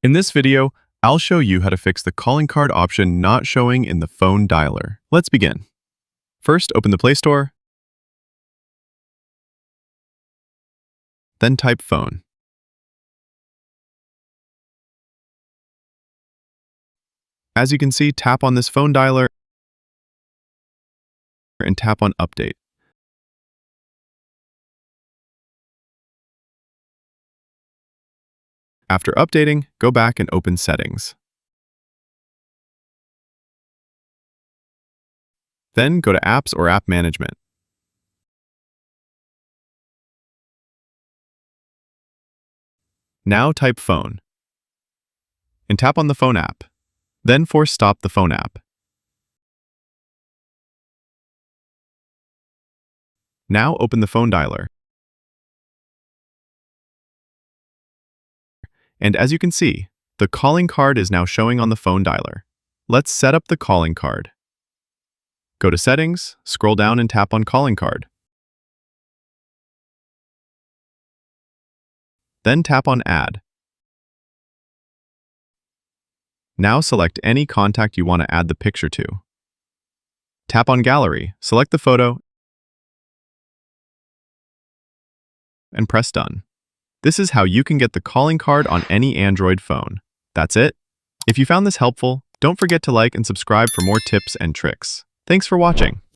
In this video, I'll show you how to fix the calling card option not showing in the phone dialer. Let's begin. First, open the Play Store, then type phone. As you can see, tap on this phone dialer and tap on Update. After updating, go back and open Settings. Then go to Apps or App Management. Now type Phone and tap on the Phone app. Then force stop the Phone app. Now open the phone dialer. And as you can see, the calling card is now showing on the phone dialer. Let's set up the calling card. Go to Settings, scroll down and tap on Calling Card. Then tap on Add. Now select any contact you want to add the picture to. Tap on Gallery, select the photo, and press Done. This is how you can get the calling card on any Android phone. That's it. If you found this helpful, don't forget to like and subscribe for more tips and tricks. Thanks for watching.